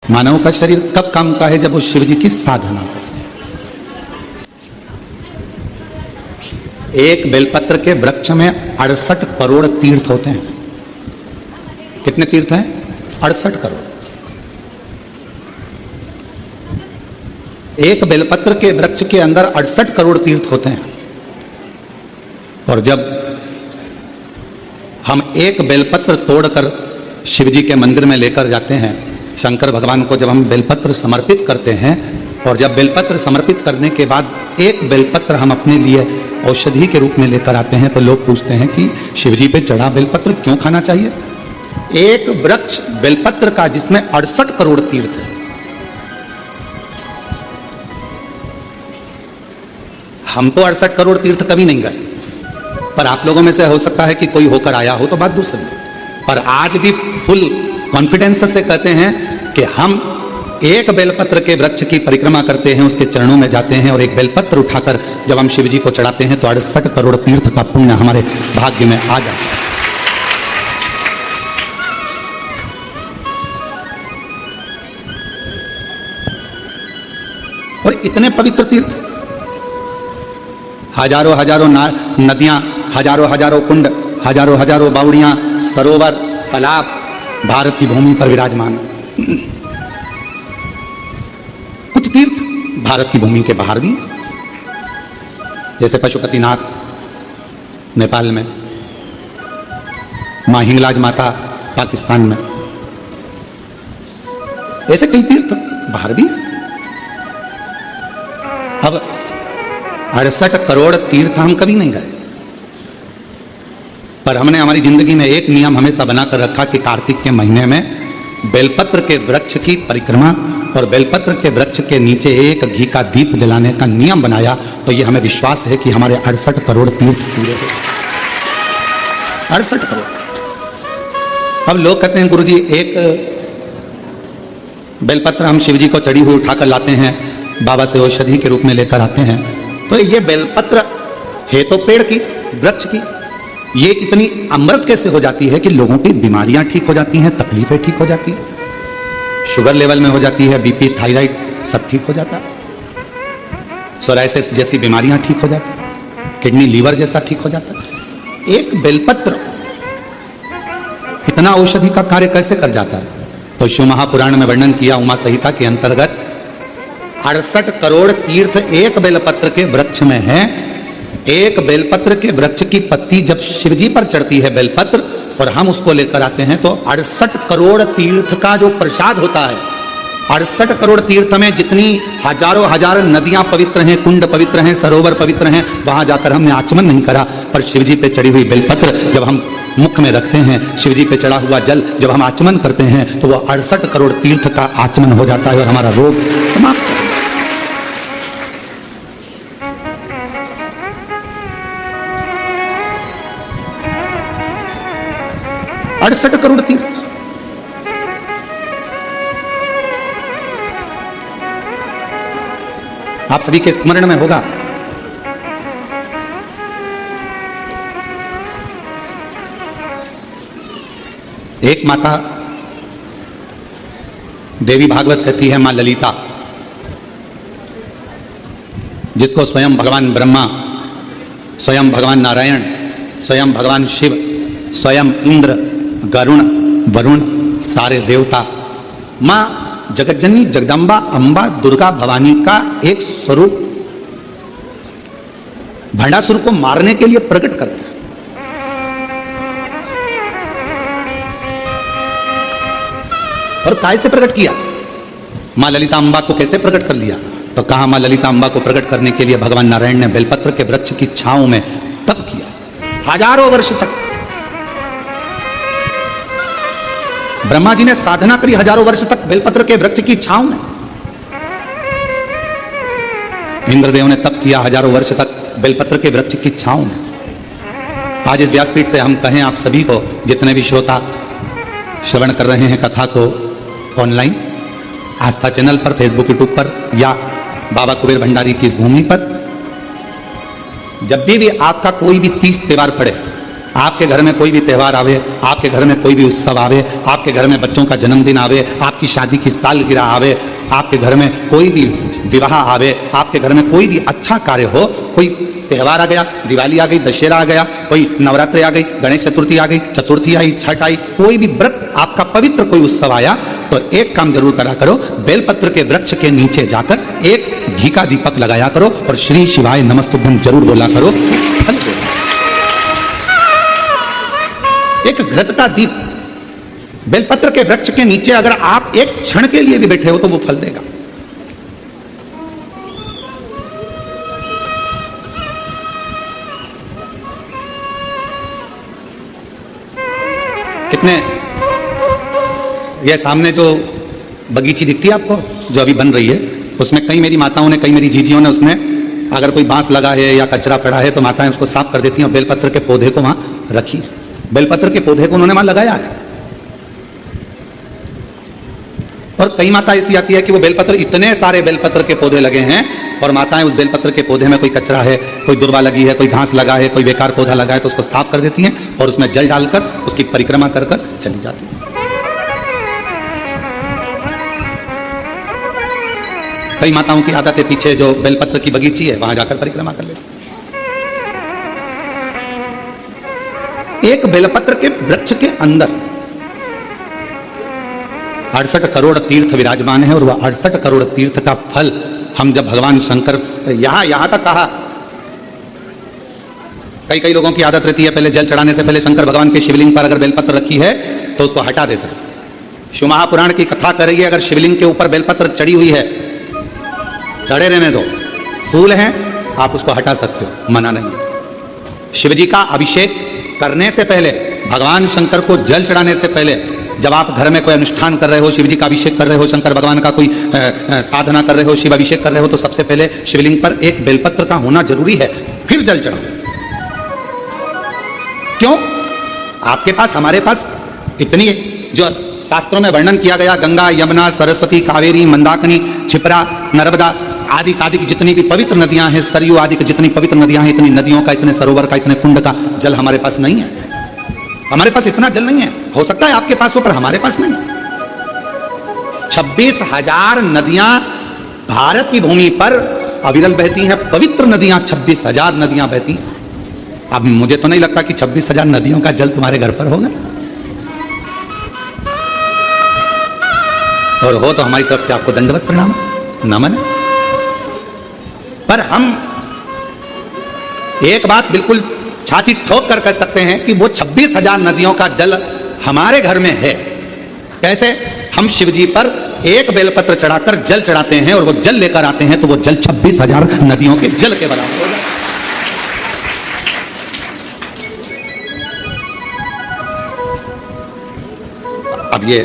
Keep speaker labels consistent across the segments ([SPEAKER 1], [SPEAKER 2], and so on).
[SPEAKER 1] मानव का शरीर कब काम का है? जब वो शिव जी की साधना करे। एक बेलपत्र के वृक्ष में 68 करोड़ तीर्थ होते हैं। कितने तीर्थ हैं? 68 करोड़। एक बेलपत्र के वृक्ष के अंदर 68 करोड़ तीर्थ होते हैं। और जब हम एक बेलपत्र तोड़कर शिव जी के मंदिर में लेकर जाते हैं, शंकर भगवान को जब हम बेलपत्र समर्पित करते हैं, और जब बेलपत्र समर्पित करने के बाद एक बेलपत्र हम अपने लिए औषधि के रूप में लेकर आते हैं, तो लोग पूछते हैं कि शिव जी पे चढ़ा बेलपत्र क्यों खाना चाहिए? एक वृक्ष बेलपत्र का जिसमें 68 करोड़ तीर्थ है। हम तो 68 करोड़ तीर्थ कभी नहीं गए, पर आप लोगों में से हो सकता है कि कोई होकर आया हो, तो बात दूसरी है। पर आज भी फुल कॉन्फिडेंस से कहते हैं कि हम एक बेलपत्र के वृक्ष की परिक्रमा करते हैं, उसके चरणों में जाते हैं, और एक बेलपत्र उठाकर जब हम शिव जी को चढ़ाते हैं तो 68 करोड़ तीर्थ का पुण्य हमारे भाग्य में आ जाता है। और इतने पवित्र तीर्थ, हजारों हजारों नदियां, हजारों हजारों कुंड, हजारों हजारों बावड़ियां, सरोवर, तालाब भारत की भूमि पर विराजमान। कुछ तीर्थ भारत की भूमि के बाहर भी, जैसे पशुपतिनाथ नेपाल में, मां हिंगलाज माता पाकिस्तान में, ऐसे कई तीर्थ बाहर भी हैं। अब 68 करोड़ तीर्थ हम कभी नहीं गए, पर हमने हमारी जिंदगी में एक नियम हमेशा बनाकर रखा कि कार्तिक के महीने में बेलपत्र के वृक्ष की परिक्रमा और बेलपत्र के वृक्ष के नीचे एक घी का दीप जलाने का नियम बनाया। तो ये हमें विश्वास है कि हमारे 68 करोड़ तीर्थ पूरे हो। 68 करोड़। अब लोग कहते हैं गुरुजी एक बेलपत्र हम शिव जी को चढ़ी हुई उठाकर लाते हैं, बाबा से औषधि के रूप में लेकर आते हैं, तो ये बेलपत्र है तो पेड़ की, वृक्ष की, ये इतनी अमृत कैसे हो जाती है कि लोगों की बीमारियां ठीक हो जाती हैं, तकलीफें ठीक हो जाती हैं, शुगर लेवल में हो जाती है, बीपी, थायराइड सब ठीक हो जाता है, सोराइसिस जैसी बीमारियां ठीक हो जाती है, किडनी लीवर जैसा ठीक हो जाता है। एक बेलपत्र इतना औषधि का कार्य कैसे कर जाता है? तो शिव महापुराण में वर्णन किया, उमा संहिता के अंतर्गत 68 करोड़ तीर्थ एक बेलपत्र के वृक्ष में है। एक बेलपत्र के वृक्ष की पत्ती जब शिवजी पर चढ़ती है बेलपत्र, और हम उसको लेकर आते हैं, तो 68 करोड़ तीर्थ का जो प्रसाद होता है, 68 करोड़ तीर्थ में जितनी हजारों हजार नदियां पवित्र हैं, कुंड पवित्र हैं, सरोवर पवित्र हैं, वहां जाकर हमने आचमन नहीं करा, पर शिवजी पे चढ़ी हुई बेलपत्र जब हम मुख में रखते हैं, शिवजी पे चढ़ा हुआ जल जब हम आचमन करते हैं, तो वह 68 करोड़ तीर्थ का आचमन हो जाता है और हमारा रोग समाप्त। 68 करोड़ तीर्थ। आप सभी के स्मरण में होगा, एक माता देवी भागवत कहती है, मां ललिता, जिसको स्वयं भगवान ब्रह्मा, स्वयं भगवान नारायण, स्वयं भगवान शिव, स्वयं इंद्र, गरुण, वरुण, सारे देवता, मां जगज्जनी जगदम्बा अंबा दुर्गा भवानी का एक स्वरूप भंडासुर को मारने के लिए प्रकट करता है। और काय से प्रकट किया? मां ललिता अंबा को कैसे प्रकट कर लिया? तो कहा मां ललिता अंबा को प्रकट करने के लिए भगवान नारायण ने बेलपत्र के वृक्ष की छांव में तप किया हजारों वर्ष तक। ब्रह्मा जी ने साधना करी हजारों वर्ष तक बेलपत्र के वृक्ष की छांव में। इंद्रदेव ने तप किया हजारों वर्ष तक बेलपत्र के वृक्ष की छांव में। आज इस व्यासपीठ से हम कहें आप सभी को, जितने भी श्रोता श्रवण कर रहे हैं कथा को ऑनलाइन, आस्था चैनल पर, फेसबुक, यूट्यूब पर, या बाबा कुबेर भंडारी की इस भूमि पर, जब भी आपका कोई भी तीज त्योहार पड़े, आपके घर में कोई भी त्यौहार आवे, आपके घर में कोई भी उत्सव आवे, आपके घर में बच्चों का जन्मदिन आवे, आपकी शादी की सालगिरह आवे, आपके घर में कोई भी विवाह आवे, आपके घर में कोई भी अच्छा कार्य हो, कोई त्यौहार आ गया, दिवाली आ गई, दशहरा आ गया, कोई नवरात्रि आ गई, गणेश चतुर्थी आ गई, चतुर्थी आई, छठ आई, कोई भी व्रत आपका पवित्र कोई उत्सव आया, तो एक काम जरूर करा करो, बेलपत्र के वृक्ष के नीचे जाकर एक घी का दीपक लगाया करो और श्री शिवाय नमस्तुभ्यं जरूर बोला करो। फल देगा। एक घृत का दीप बेलपत्र के वृक्ष के नीचे अगर आप एक क्षण के लिए भी बैठे हो तो वो फल देगा। कितने ये सामने जो बगीची दिखती है आपको, जो अभी बन रही है, उसमें कई मेरी माताओं ने, कई मेरी जीजियों ने उसमें अगर कोई बांस लगा है या कचरा पड़ा है तो माताएं उसको साफ कर देती हैं और बेलपत्र के पौधे को वहां रखी है। बेलपत्र के पौधे को उन्होंने वहां लगाया है। और कई माता ऐसी आती है कि वो बेलपत्र, इतने सारे बेलपत्र के पौधे लगे हैं और माताएं उस बेलपत्र के पौधे में कोई कचरा है, कोई दुर्वा लगी है, कोई घास लगा है, कोई बेकार पौधा लगा है तो उसको साफ कर देती हैं और उसमें जल डालकर उसकी परिक्रमा कर कर चली जाती है। कई माताओं की आदत है पीछे जो बेलपत्र की बगीची है वहां जाकर परिक्रमा कर लेती। एक बेलपत्र के वृक्ष के अंदर 68 करोड़ तीर्थ विराजमान है और वह 68 करोड़ तीर्थ का फल हम जब भगवान शंकर यहां तक कहा, कई लोगों की आदत रहती है पहले जल चढ़ाने से पहले शंकर भगवान के शिवलिंग पर अगर बेलपत्र रखी है तो उसको हटा देते हैं। शिव महापुराण की कथा कर रही है, अगर शिवलिंग के ऊपर बेलपत्र चढ़ी हुई है, चढ़े रहने दो, फूल हैं, आप उसको हटा सकते हो, मना नहीं। शिवजी का अभिषेक करने से पहले, भगवान शंकर को जल चढ़ाने से पहले, जब आप घर में कोई अनुष्ठान कर रहे हो, शिवजी का अभिषेक कर रहे हो, शंकर भगवान का कोई साधना कर रहे हो, शिव अभिषेक कर रहे हो, तो सबसे पहले शिवलिंग पर एक बेलपत्र का होना जरूरी है, फिर जल चढ़ाओ। क्यों? आपके पास, हमारे पास इतनी जो शास्त्रों में वर्णन किया गया, गंगा, यमुना, सरस्वती, कावेरी, मंदाकिनी, क्षिप्रा, नर्मदा आदि आदि की जितनी भी पवित्र नदियां हैं, सरयू आदि की जितनी पवित्र नदियां हैं, इतनी नदियों का, इतने सरोवर का, इतने कुंड का जल हमारे पास नहीं है। हमारे पास इतना जल नहीं है। हो सकता है आपके पास हो, पर हमारे पास नहीं। 26,000 नदियां भारत की भूमि पर अविरल बहती हैं, पवित्र नदियां 26,000 नदियां बहती हैं। अब मुझे तो नहीं लगता कि 26,000 नदियों का जल तुम्हारे घर पर होगा, और हो तो हमारी तरफ से आपको दंडवत प्रणाम, नमन। पर हम एक बात बिल्कुल छाती ठोक कर कह सकते हैं कि वो 26,000 नदियों का जल हमारे घर में है। कैसे? हम शिवजी पर एक बेलपत्र चढ़ाकर जल चढ़ाते हैं और वो जल लेकर आते हैं तो वो जल 26,000 नदियों के जल के बराबर होगा। अब ये,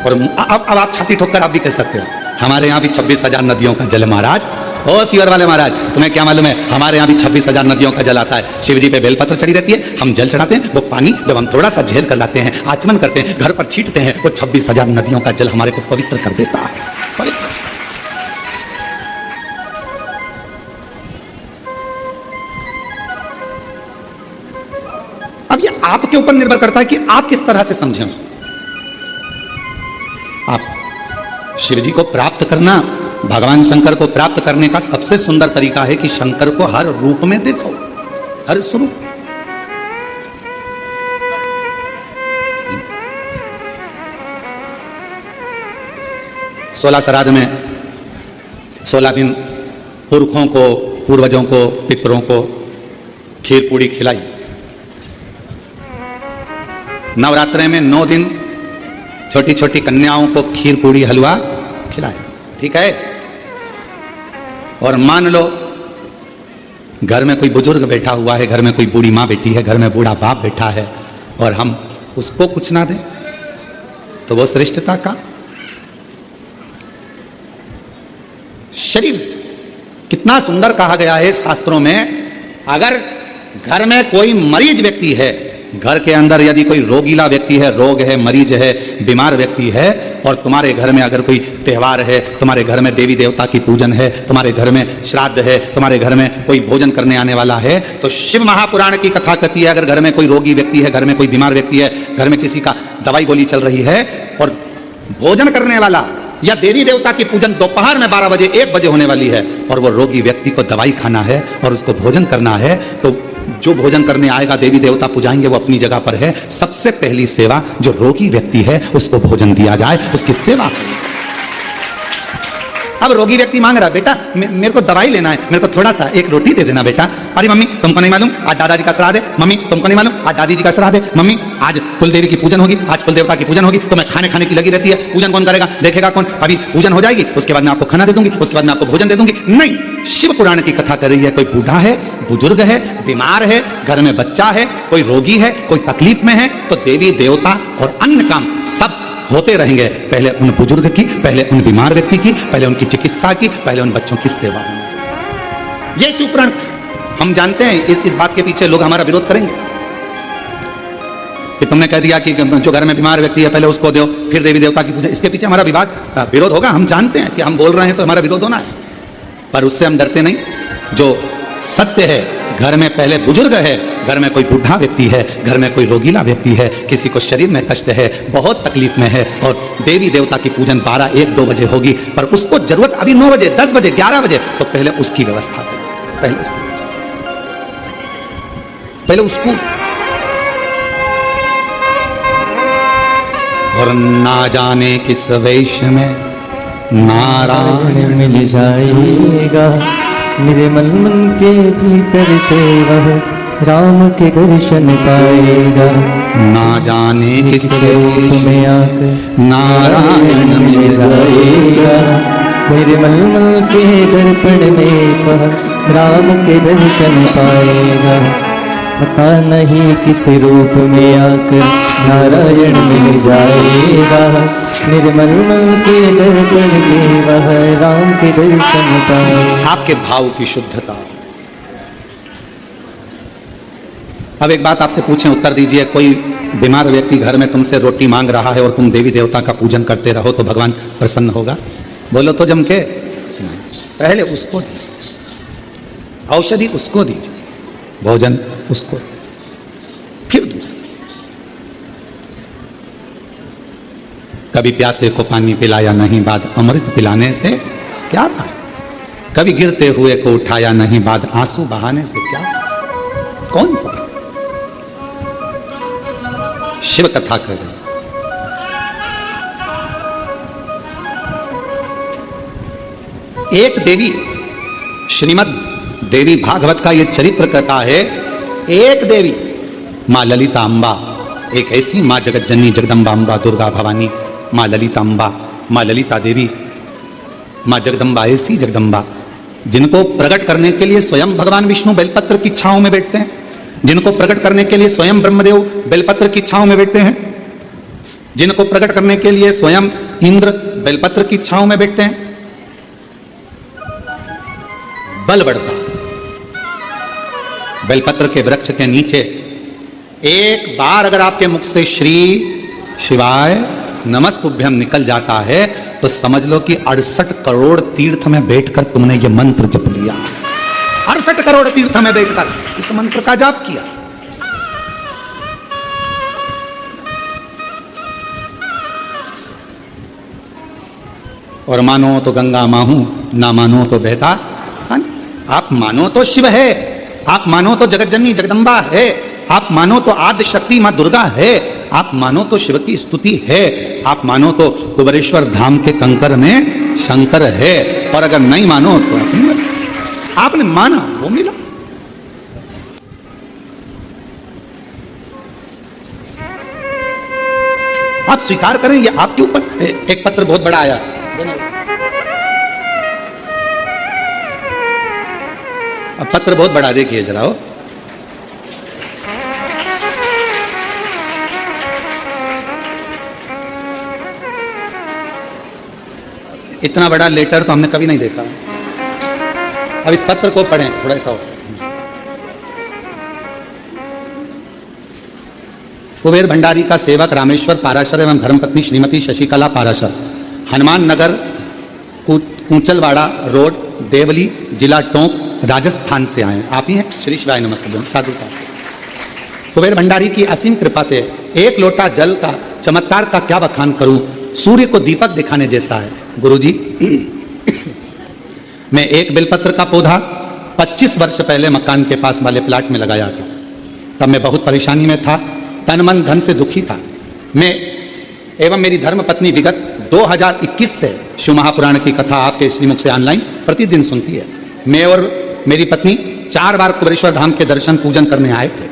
[SPEAKER 1] और अब आप छाती ठोक कर आप भी कह सकते हो हमारे यहाँ भी 26,000 नदियों का जल महाराज। ओ सीवर वाले महाराज, तुम्हें क्या मालूम है, हमारे यहाँ भी 26,000 नदियों का जल आता है। शिवजी पे बेलपत्र चढ़ी रहती है, हम जल चढ़ाते हैं, वो पानी जब हम थोड़ा सा झेल कर लाते हैं, आचमन करते हैं, घर पर छींटते हैं, वो 26,000 नदियों का जल हमारे को पवित्र कर देता है। अब ये आपके ऊपर निर्भर करता है कि आप किस तरह से समझें उसको। आप शिवजी को प्राप्त करना, भगवान शंकर को प्राप्त करने का सबसे सुंदर तरीका है कि शंकर को हर रूप में देखो, हर स्वरूप। सोलह श्राद्ध में 16 दिन पुरखों को, पूर्वजों को, पितरों को खीर पूड़ी खिलाई। नवरात्रे में 9 दिन छोटी छोटी कन्याओं को खीर पूड़ी हलवा खिलाए, ठीक है। और मान लो घर में कोई बुजुर्ग बैठा हुआ है, घर में कोई बूढ़ी माँ बैठी है, घर में बूढ़ा बाप बैठा है, और हम उसको कुछ ना दें तो वो श्रेष्ठता का शरीर। कितना सुंदर कहा गया है शास्त्रों में, अगर घर में कोई मरीज व्यक्ति है, घर के अंदर यदि कोई रोगीला व्यक्ति है, रोग है, मरीज है, बीमार व्यक्ति है, और तुम्हारे घर में अगर कोई त्योहार है, तुम्हारे घर में देवी देवता की पूजन है, तुम्हारे घर में श्राद्ध है, तुम्हारे घर में कोई भोजन करने आने वाला है, तो शिव महापुराण की कथा कहती है, अगर घर में कोई रोगी व्यक्ति है, घर में कोई बीमार व्यक्ति है, घर में किसी का दवाई गोली चल रही है और भोजन करने वाला या देवी देवता की पूजन दोपहर में 12 बजे 1 बजे होने वाली है और वो रोगी व्यक्ति को दवाई खाना है और उसको भोजन करना है, तो जो भोजन करने आएगा देवी देवता पुजाएंगे, वो अपनी जगह पर है। सबसे पहली सेवा जो रोगी व्यक्ति है उसको भोजन दिया जाए, उसकी सेवा। अब रोगी व्यक्ति मांग रहा, बेटा मेरे को दवाई लेना है, मेरे को थोड़ा सा एक रोटी दे देना बेटा। अरे मम्मी तुमको नहीं मालूम आज दादाजी का श्राद्ध है, मम्मी तुमको नहीं मालूम आज दादी जी का श्राद्ध है, मम्मी आज कुलदेवी की पूजन होगी, आज कुल देवता की पूजन होगी, तो मैं खाने की लगी रहती है, पूजन कौन करेगा, देखेगा कौन, अभी पूजन हो जाएगी उसके बाद मैं आपको खाना दे दूंगी, उसके बाद मैं आपको भोजन दे दूंगी। नहीं, शिव पुराण की कथा कर रही है, कोई बूढ़ा है, बुजुर्ग है, बीमार है, घर में बच्चा है, कोई रोगी है, कोई तकलीफ में है, तो देवी देवता और अन्य काम सब होते रहेंगे। पहले उन बुजुर्ग की, पहले उन बीमार व्यक्ति की, पहले उनकी चिकित्सा की, पहले उन बच्चों की सेवा होनी। ये शिव पुराण हम जानते हैं। इस बात के पीछे लोग हमारा विरोध करेंगे कि तुमने कह दिया कि जो घर में बीमार व्यक्ति है पहले उसको दो, फिर देवी देवता की पूजा। इसके पीछे हमारा विरोध होगा। हम जानते हैं कि हम बोल रहे हैं तो हमारा विरोध होना है, पर उससे हम डरते नहीं। जो सत्य है, घर में पहले बुजुर्ग है, घर में कोई बूढ़ा व्यक्ति है, घर में कोई रोगीला व्यक्ति है, किसी को शरीर में कष्ट है, बहुत तकलीफ में है, और देवी देवता की पूजन 12, 1, 2 बजे होगी, पर उसको जरूरत अभी 9 बजे, 10 बजे, 11 बजे, तो पहले उसकी व्यवस्था करें, पहले उसको। और ना जाने किस वेश में नारायण
[SPEAKER 2] मिल जाएगा, निर्मल मन के भीतर से वह राम के दर्शन पाएगा।
[SPEAKER 1] ना जाने किस
[SPEAKER 2] वेश में आकर
[SPEAKER 1] नारायण
[SPEAKER 2] मिल जाएगा, निर्मल मन के दर्पण में वह राम के दर्शन पाएगा। पता नहीं किस रूप में आकर नारायण मिल जाएगा, निर्मल मन के दर्पण से वह राम के दर्शन पाएगा।
[SPEAKER 1] आपके भाव की शुद्धता। अब एक बात आपसे पूछें, उत्तर दीजिए। कोई बीमार व्यक्ति घर में तुमसे रोटी मांग रहा है और तुम देवी देवता का पूजन करते रहो तो भगवान प्रसन्न होगा? बोलो तो जम के। पहले उसको दीजिए, औषधि उसको दीजिए, भोजन उसको, फिर दूसरा। कभी प्यासे को पानी पिलाया नहीं, बाद अमृत पिलाने से क्या था? कभी गिरते हुए को उठाया नहीं, बाद आंसू बहाने से क्या था? कौन सा? शिव कथा कर रहे। एक देवी, श्रीमद् देवी भागवत का यह चरित्र कहता है, एक देवी मां ललिता अम्बा, एक ऐसी मां जगत जननी जगदम्बा अम्बा दुर्गा भवानी, मां ललिता अम्बा, मां ललिता देवी, मां जगदम्बा, ऐसी जगदम्बा जिनको प्रकट करने के लिए स्वयं भगवान विष्णु बेलपत्र की छांव में बैठते हैं, जिनको प्रकट करने के लिए स्वयं ब्रह्मदेव बेलपत्र की छांव में बैठते हैं, जिनको प्रकट करने के लिए स्वयं इंद्र बेलपत्र की छांव में बैठते हैं। बल बढ़ता। बेलपत्र के वृक्ष के नीचे एक बार अगर आपके मुख से श्री शिवाय नमस्तुभ्यम निकल जाता है तो समझ लो कि 68 करोड़ तीर्थ में बैठकर तुमने ये मंत्र जप लिया। 68 करोड़ तीर्थ में बैठकर इस मंत्र का जाप किया। और मानो तो गंगा माहू, ना मानो तो बहता। आप मानो तो शिव है, आप मानो तो जगत जननी जगदम्बा है, आप मानो तो आदि शक्ति मां दुर्गा है, आप मानो तो शिव की स्तुति है, आप मानो तो कुबेरेश्वर धाम के कंकर में शंकर है, और अगर नहीं मानो तो आपने माना वो मिला। आप स्वीकार करें, ये आपके ऊपर। एक पत्र बहुत बड़ा आया, अब पत्र बहुत बड़ा देखिए जरा। हो इतना बड़ा लेटर तो हमने कभी नहीं देखा। अब इस पत्र को पढ़ें थोड़ा सा। कुबेर भंडारी का सेवक रामेश्वर पाराशर एवं धर्मपत्नी श्रीमती शशिकला पाराशर, हनुमान नगर, कूंचलवाड़ा रोड, देवली, जिला टोंक, राजस्थान से आए। आप ही हैं? श्री शिवाय नमस्ते। साधु का कुबेर भंडारी की असीम कृपा से एक लोटा जल का चमत्कार का क्या बखान करूं, सूर्य को दीपक दिखाने जैसा है। गुरुजी, मैं एक बेलपत्र का पौधा 25 वर्ष पहले मकान के पास वाले प्लाट में लगाया था। तब मैं बहुत परेशानी में था, तन मन धन से दुखी था। मैं एवं मेरी धर्मपत्नी विगत 2021 से शिव महापुराण की कथा आपके श्रीमुख से ऑनलाइन प्रतिदिन सुनती है। मैं और मेरी पत्नी 4 बार कुबेरेश्वर धाम के दर्शन पूजन करने आए थे।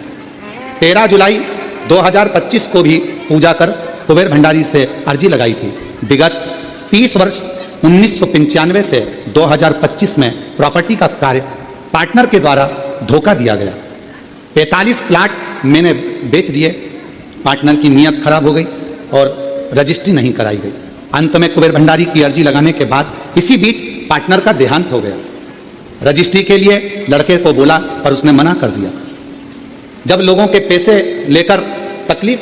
[SPEAKER 1] 13 जुलाई 2025 को भी पूजा कर कुबेर भंडारी से अर्जी लगाई थी। विगत 30 वर्ष 1995 से 2025 में प्रॉपर्टी का कार्य पार्टनर के द्वारा धोखा दिया गया। 45 प्लाट मैंने बेच दिए। पार्टनर की नीयत खराब हो गई और रजिस्ट्री नहीं कराई गई। अंत में कुबेर भंडारी की अर्जी लगाने के बाद इसी बीच पार्टनर का देहांत हो गया। रजिस्ट्री के लिए लड़के को बोला पर उसने मना कर दिया। जब लोगों के पैसे लेकर तकलीफ,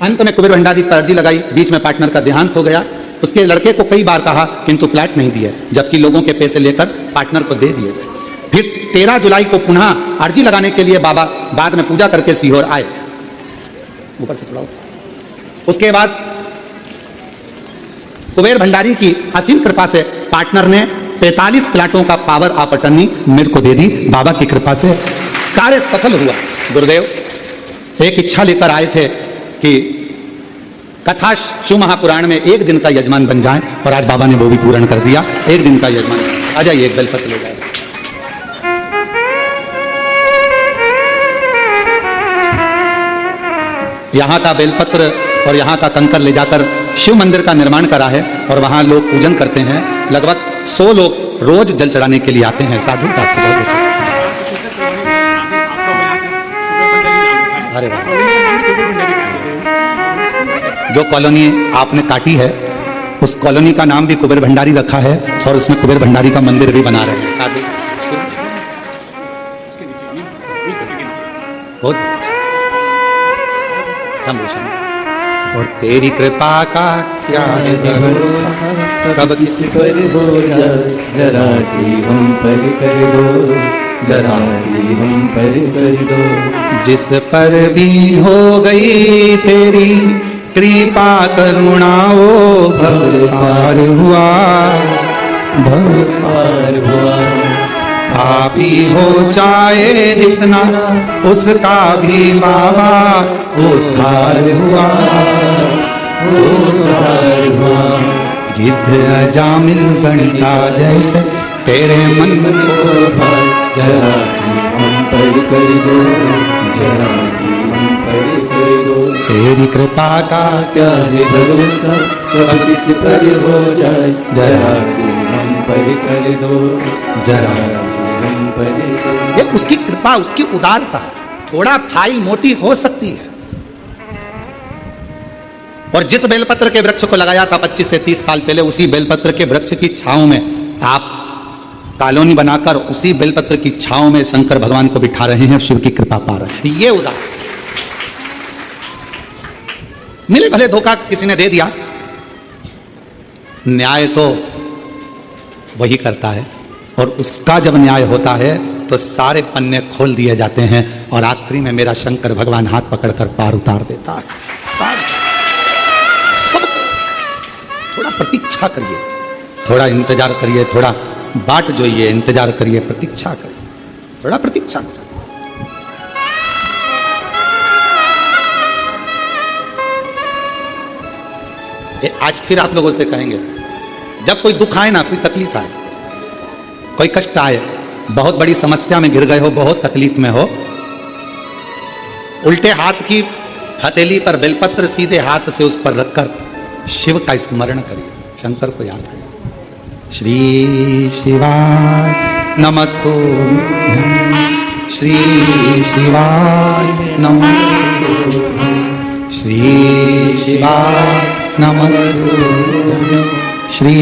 [SPEAKER 1] अंत में कुबेर भंडारी पर अर्जी लगाई, बीच में पार्टनर का देहांत हो गया। उसके लड़के को कई बार कहा किंतु फ्लैट नहीं दिए, जबकि लोगों के पैसे लेकर पार्टनर को दे दिए। फिर 13 जुलाई को पुनः अर्जी लगाने के लिए बाबा बाद में पूजा करके सीहोर आए। ऊपर से थोड़ा। उसके बाद कुबेर भंडारी की असीम कृपा से पार्टनर ने 45 प्लाटों का पावर ऑफ अटर्नी मेरे को दे दी। बाबा की कृपा से कार्य सफल हुआ। गुरुदेव एक इच्छा लेकर आए थे कि कथा शिव महापुराण में एक दिन का यजमान बन जाए, और आज बाबा ने वो भी पूर्ण कर दिया। एक दिन का यजमान। आ जाइए, एक बेलपत्र ले जाए। यहाँ का बेलपत्र और यहाँ का कंकर ले जाकर शिव मंदिर का निर्माण करा है और वहाँ लोग पूजन करते हैं। लगभग 100 लोग रोज जल चढ़ाने के लिए आते हैं। साधु अरे जो कॉलोनी आपने काटी है उस कॉलोनी का नाम भी कुबेर भंडारी रखा है और उसमें कुबेर भंडारी का मंदिर भी बना रहे हैं। साधु और तेरी कृपा का क्या है भरोसा, कब किसी
[SPEAKER 2] पर हो जाए जरा सी हम पर कर दो, जरा सी हम पर कर दो।
[SPEAKER 1] जिस पर भी हो गई तेरी कृपा करुणा वो भव पार हुआ, भव पार हुआ। पापी हो चाहे जितना उसका भी बाबा उद्धार हुआ, उद्धार हुआ। गिद्ध अजामिल गणिका जैसे तेरे मन को भाई,
[SPEAKER 2] जरा सी हम पर कर दो, जरा सी हम पर कर दो।
[SPEAKER 1] तेरी कृपा का
[SPEAKER 2] क्या है भरोसा, कब किस पर हो जाए जरा सी हम पर कर दो, जरा सी हम पर कर दो।
[SPEAKER 1] ये उसकी कृपा, उसकी उदारता। थोड़ा फाइल मोटी हो सकती है। और जिस बेलपत्र के वृक्ष को लगाया था 25 से 30 साल पहले, उसी बेलपत्र के वृक्ष की छांव में आप कॉलोनी बनाकर उसी बेलपत्र की छांव में शंकर भगवान को बिठा रहे हैं, शिव की कृपा पा रहे हैं। ये उदार। मिले भले धोखा किसी ने दे दिया, न्याय तो वही करता है। और उसका जब न्याय होता है तो सारे पन्ने खोल दिए जाते हैं और आखिरी में मेरा शंकर भगवान हाथ पकड़कर पार उतार देता है। सब थोड़ा प्रतीक्षा करिए, थोड़ा इंतजार करिए, थोड़ा बाट जोइए, इंतजार करिए, प्रतीक्षा करिए, थोड़ा प्रतीक्षा करिए। आज फिर आप लोगों से कहेंगे, जब कोई दुख आए ना, कोई तकलीफ आए, कोई कष्ट आए, बहुत बड़ी समस्या में गिर गए हो, बहुत तकलीफ में हो, उल्टे हाथ की हथेली पर बेलपत्र सीधे हाथ से उस पर रखकर शिव का स्मरण करिए, शंकर को याद करिए। श्री शिवाय नमस्तुभ्यं, श्री शिवाय नमस्तुभ्यं, श्री शिवाय नमस्तुभ्यं, श्री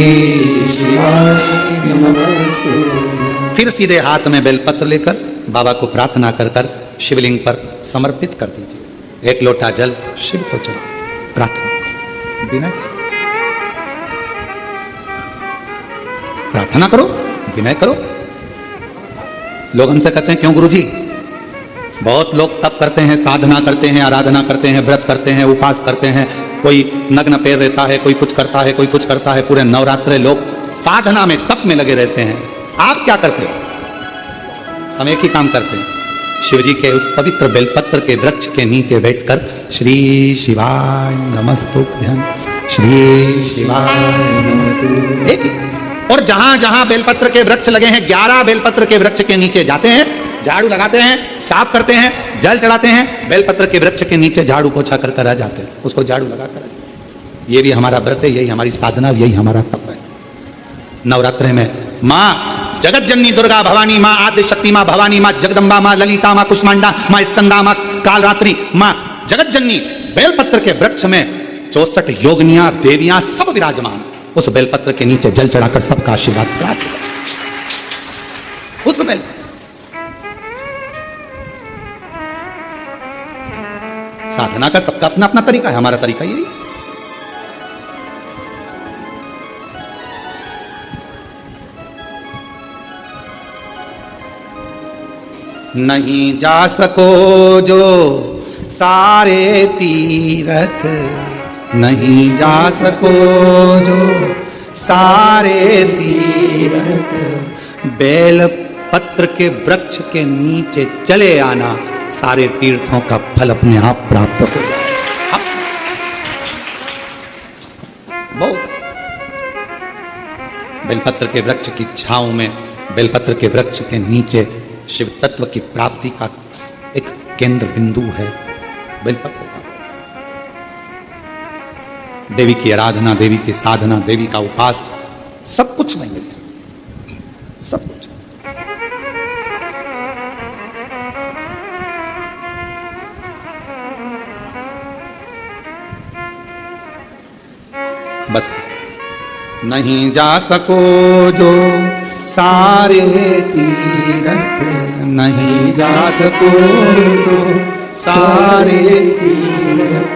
[SPEAKER 1] शिवाय नमस्तुभ्यं। फिर सीधे हाथ में बेलपत्र लेकर बाबा को प्रार्थना कर कर शिवलिंग पर समर्पित कर दीजिए। एक लोटा जल शिव को चढ़ाओ, प्रार्थना विनय करो, प्रार्थना करो, विनय करो। लोग हमसे कहते हैं क्यों गुरुजी? बहुत लोग तप करते हैं, साधना करते हैं, आराधना करते हैं, व्रत करते हैं, उपवास करते हैं, कोई नग्न पैर रहता है, कोई कुछ करता है, कोई कुछ करता है, पूरे नवरात्रे लोग साधना में तप में लगे रहते हैं। आप क्या करते हो? हम एक ही काम करते हैं, शिव जी के उस पवित्र बेलपत्र के वृक्ष के नीचे बैठकर श्री शिवाय नमस्तुभ्यं, श्री शिवाय नमस्तुभ्यं, एक ही। और जहां जहां बेलपत्र के वृक्ष लगे हैं, 11 बेलपत्र के वृक्ष के नीचे जाते हैं, झाड़ू लगाते हैं, साफ करते हैं, जल चढ़ाते हैं, बेलपत्र के वृक्ष के नीचे झाड़ू पोछा कर आ जाते हैं, उसको झाड़ू लगा कर। ये भी हमारा व्रत है, यही हमारी साधना, यही हमारा तप है। नवरात्रे में माँ जगत जननी दुर्गा भवानी, माँ आद्य शक्ति, माँ भवानी, माँ जगदम्बा, माँ ललिता, माँ कुष्मांडा, माँ स्कंदा, माँ कालरात्रि, माँ जगत जननी बेलपत्र के वृक्ष में 64 योगिनियां देवियां सब विराजमान, उस बेलपत्र के नीचे जल चढ़ाकर सबका आशीर्वाद प्राप्त करें। उस बेल साधना का सबका अपना अपना तरीका है, हमारा तरीका यही। नहीं जा सको जो सारे तीरथ, नहीं जा सको जो सारे तीरथ, बेल पत्र के वृक्ष के नीचे चले आना, सारे तीर्थों का फल अपने आप प्राप्त हो जाए। बहुत बेलपत्र के वृक्ष की छांव में, बेलपत्र के वृक्ष के नीचे शिव तत्व की प्राप्ति का एक केंद्र बिंदु है बेलपत्र का। देवी की आराधना, देवी की साधना, देवी का उपास, सब कुछ नहीं मिलता, सब कुछ। बस नहीं जा सको जो सारे तीरथ, नहीं जा सको जो सारे तीरथ,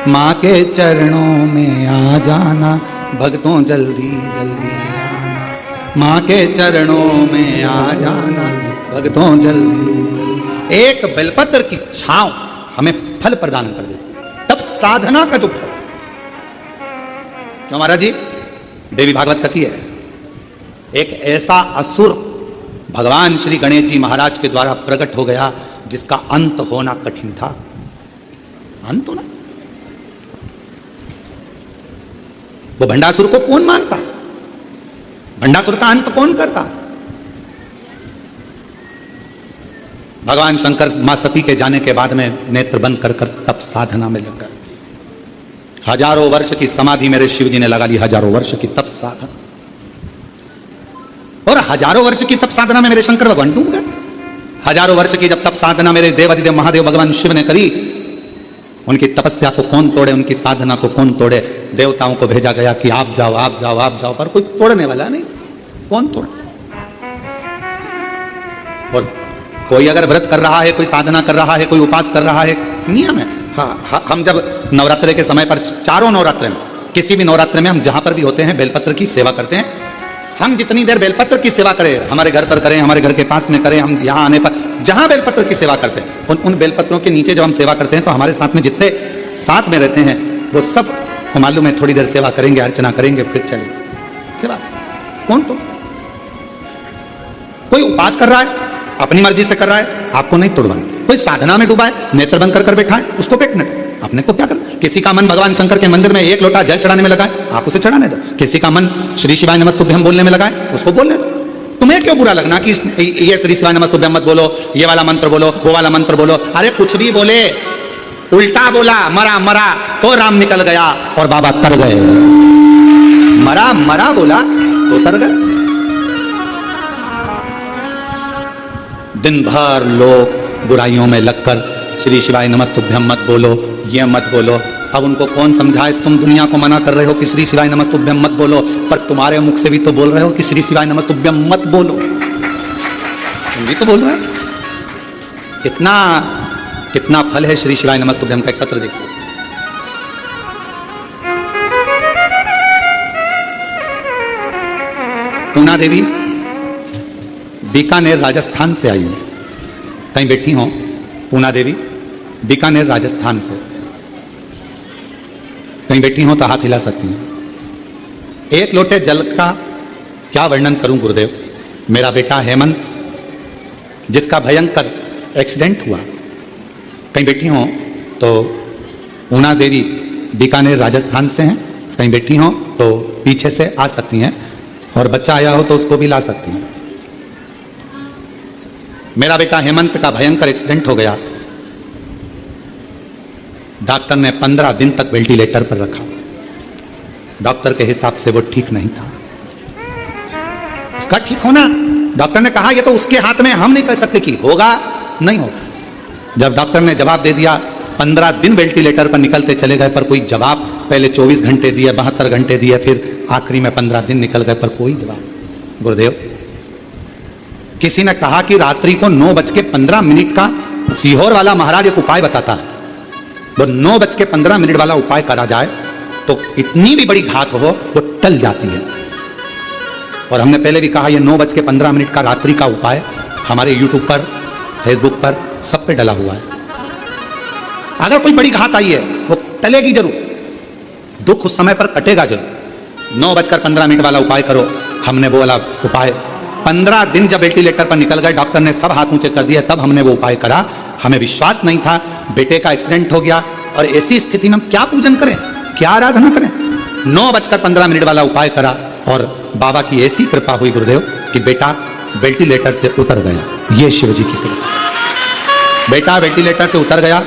[SPEAKER 1] माँ के चरणों में आ जाना भक्तों जल्दी जल्दी आना, माँ के चरणों में आ जाना भक्तों जल्दी। एक बेलपत्र की छांव हमें फल प्रदान कर देती है, तब साधना का जो फल। क्यों महाराज जी? देवी भागवत कथी है, एक ऐसा असुर भगवान श्री गणेश जी महाराज के द्वारा प्रकट हो गया जिसका अंत होना कठिन था। अंत होना, वो भंडासुर को कौन मारता? भंडासुर का अंत कौन करता? भगवान शंकर मां सती के जाने के बाद में नेत्र बंद कर कर तप साधना में लग गए। हजारों वर्ष की समाधि मेरे शिव जी ने लगा ली, हजारों वर्ष की तप साधना, और हजारों वर्ष की तप साधना में मेरे शंकर भगवान डूब गए। हजारों वर्ष की जब तप साधना मेरे देवाधिदेव महादेव भगवान शिव ने करी, उनकी तपस्या को कौन तोड़े, उनकी साधना को कौन तोड़े? देवताओं को भेजा गया कि आप जाओ आप जाओ आप जाओ, पर कोई तोड़ने वाला नहीं, कौन तोड़े? और कोई अगर व्रत कर रहा है, कोई साधना कर रहा है, कोई उपास कर रहा है, नियम है। हाँ, हम जब नवरात्रे के समय पर, चारों नवरात्रे में, किसी भी नवरात्रे में हम जहां पर भी होते हैं बेलपत्र की सेवा करते हैं। हम जितनी देर बेलपत्र की सेवा करें, हमारे घर पर करें, हमारे घर के पास में करें, हम यहाँ आने पर जहां बेलपत्र की सेवा करते हैं, उन बेलपत्रों के नीचे जब हम सेवा करते हैं तो हमारे साथ में जितने साथ में रहते हैं वो सब को मालूम है, थोड़ी देर सेवा करेंगे, अर्चना करेंगे, फिर चलेंगे सेवा। कौन? तो कोई उपास कर रहा है, अपनी मर्जी से कर रहा है, आपको नहीं तोड़वाना। कोई साधना में डूबा है, नेत्र बंद कर बैठा है, उसको पेटने दो, आपने को क्या करना। किसी का मन भगवान शंकर के मंदिर में एक लोटा जल चढ़ाने में लगा है, आप उसे चढ़ाने दो। किसी का मन श्री शिवाय नमस्तुभ्यं बोलने में लगा है, उसको बोलने दो। तुम्हें क्यों बुरा लगना कि ये श्री शिवाय नमस्तुभ्यं मत बोलो, ये वाला मंत्र बोलो, वो वाला मंत्र बोलो? अरे कुछ भी बोले, उल्टा बोला, मरा मरा तो राम निकल गया और बाबा तर गए। मरा मरा बोला तो तर गए। दिन भर लोग बुराइयों में लगकर श्री शिवाय नमस्तुभ्यं मत बोलो, ये मत बोलो। अब उनको कौन समझाए? तुम दुनिया को मना कर रहे हो कि श्री शिवाय नमस्तुभ्यं मत बोलो, पर तुम्हारे मुख से भी तो बोल रहे हो कि श्री शिवाय नमस्तुभ्यं मत बोलो। तुम भी तो बोल रहे हो। कितना फल है श्री शिवाय नमस्तुभ्यम का एक पत्र देखिए। पूना देवी बीकानेर राजस्थान से आई हूं, कहीं बैठी हो पूना देवी बीकानेर राजस्थान से, कहीं बैठी हो तो हाथ हिला सकती हैं। एक लोटे जल का क्या वर्णन करूं गुरुदेव। मेरा बेटा हेमंत जिसका भयंकर एक्सीडेंट हुआ, कहीं बैठी हो तो पूना देवी बीकानेर राजस्थान से हैं, कहीं बैठी हो तो पीछे से आ सकती हैं, और बच्चा आया हो तो उसको भी ला सकती हैं। मेरा बेटा हेमंत का भयंकर एक्सीडेंट हो गया, डॉक्टर ने 15 दिन तक वेंटिलेटर पर रखा। डॉक्टर के हिसाब से वो ठीक नहीं था। उसका ठीक होना, डॉक्टर ने कहा ये तो उसके हाथ में, हम नहीं कह सकते कि होगा नहीं होगा। जब डॉक्टर ने जवाब दे दिया, 15 दिन वेंटिलेटर पर निकलते चले गए, पर कोई जवाब, पहले 24 घंटे दिए, 72 घंटे दिए, फिर आखिरी में 15 दिन निकल गए, पर कोई जवाब। गुरुदेव किसी ने कहा कि रात्रि को 9:15 का सीहोर वाला महाराज एक उपाय बताता है, वो 9:15 वाला उपाय करा जाए तो इतनी भी बड़ी घात हो वो टल जाती है। और हमने पहले भी कहा, ये 9:15 का रात्रि का उपाय हमारे YouTube पर, फेसबुक पर, सब पे डला हुआ है। अगर कोई बड़ी घात आई है वो टलेगी जरूर, दुख उस समय पर कटेगा जरूर। 9:15 वाला उपाय करो। हमने वो वाला उपाय 15 दिन जब वेंटिलेटर पर निकल गए, डॉक्टर ने सब हाथ ऊंचे कर दिए, तब हमने वो उपाय करा। हमें विश्वास नहीं था, बेटे का एक्सीडेंट हो गया, और ऐसी स्थिति में हम क्या पूजन करें, क्या आराधना करें। 9:15 वाला उपाय करा, और बाबा की ऐसी कृपा हुई गुरुदेव कि बेटा वेंटिलेटर से उतर गया। ये शिव जी की कृपा। बेटा वेंटिलेटर से उतर गया।